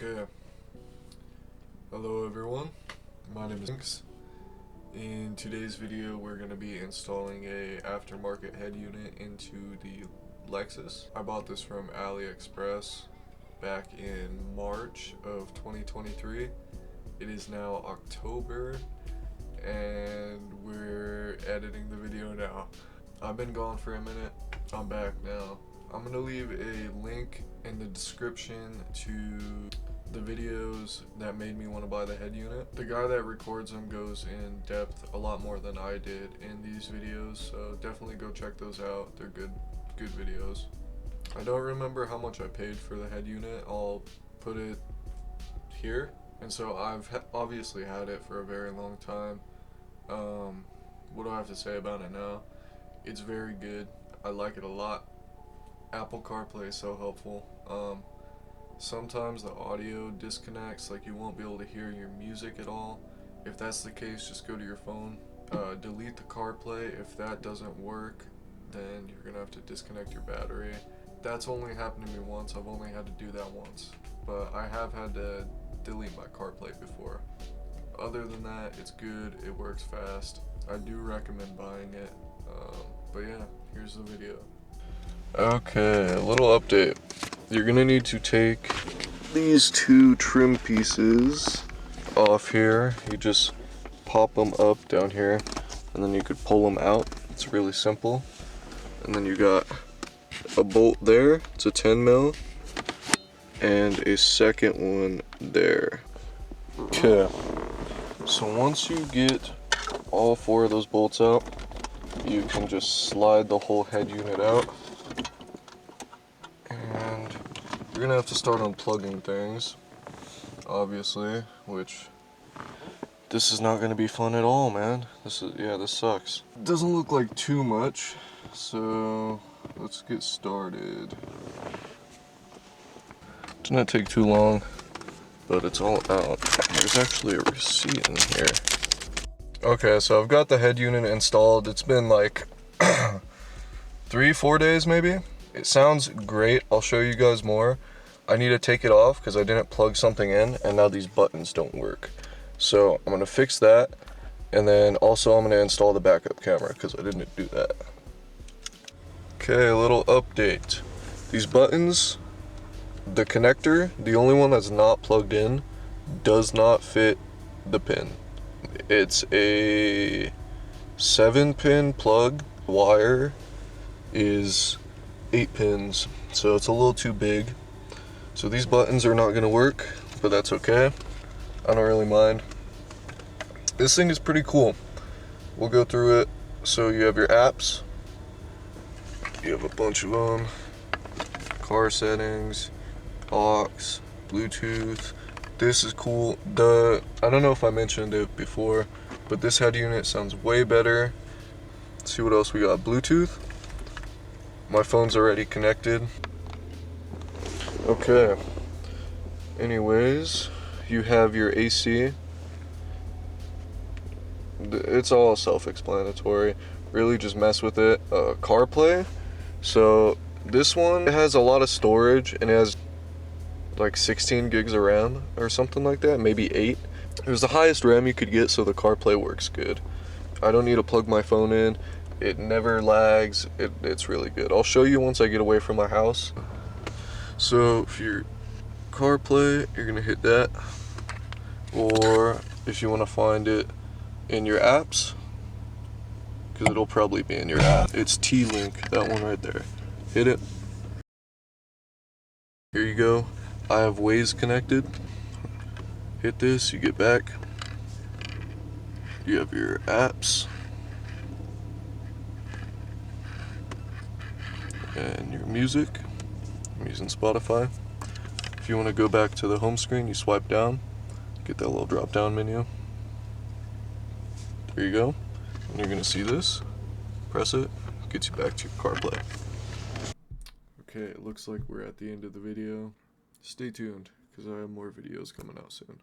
Okay. Hello everyone, my name is Lexus. In today's video we're going to be installing a aftermarket head unit into the Lexus. I bought this from AliExpress back in March of 2023. It is now October and we're editing the video now. I've been gone for a minute, I'm back now. I'm going to leave a link in the description to the videos that made me want to buy the head unit. The guy that records them goes in depth a lot more than I did in these videos, so definitely go check those out. They're good videos. I don't remember how much I paid for the head unit. I'll put it here. And so I've obviously had it for a very long time. What do I have to say about it now? It's very good. I like it a lot. Apple CarPlay is so helpful. Sometimes the audio disconnects, like you won't be able to hear your music at all. If that's the case, just go to your phone, delete the CarPlay. If that doesn't work, then you're gonna have to disconnect your battery. That's only happened to me once. I've only had to do that once, but I have had to delete my CarPlay before. Other than that, it's good, it works fast. I do recommend buying it, but yeah, here's the video. Okay, a little update. You're gonna need to take these two trim pieces off here. You just pop them up down here and then you could pull them out. It's really simple. And then you got a bolt there, it's a 10 mil, and a second one there. Okay, so once you get all four of those bolts out, you can just slide the whole head unit out. You're gonna have to start unplugging things, obviously, which this is not gonna be fun at all, man. This sucks. It doesn't look like too much, so let's get started. It didn't take too long, but it's all out. There's actually a receipt in here. Okay, so I've got the head unit installed. It's been like 3-4 days maybe. It sounds great. I'll show you guys more. I need to take it off because I didn't plug something in and now these buttons don't work. So I'm gonna fix that, and then also I'm gonna install the backup camera because I didn't do that. Okay, a little update. These buttons, the connector, the only one that's not plugged in, does not fit the pin. It's a 7-pin plug. Wire is 8 pins, so it's a little too big. So these buttons are not going to work, but that's okay. I don't really mind. This thing is pretty cool. We'll go through it. So you have your apps. You have a bunch of them. Car settings, aux, Bluetooth. This is cool. I don't know if I mentioned it before, but this head unit sounds way better. Let's see what else we got. Bluetooth. My phone's already connected. Okay. Anyways, you have your AC. It's all self-explanatory. Really just mess with it. CarPlay. So this one has a lot of storage and it has like 16 gigs of RAM or something like that, maybe 8. It was the highest RAM you could get, so the CarPlay works good. I don't need to plug my phone in. It never lags. It's really good. I'll show you once I get away from my house. So if you're CarPlay, you're gonna hit that, or if you want to find it in your apps, because it'll probably be in your app, it's T-Link, that one right there. Hit it. Here you go. I have Waze connected. Hit this, you get back. You have your apps and your music. I'm using Spotify. If you want to go back to the home screen, you swipe down, get that little drop down menu. There you go. And you're gonna see this. Press it, gets you back to your CarPlay. Okay, it looks like we're at the end of the video. Stay tuned, because I have more videos coming out soon.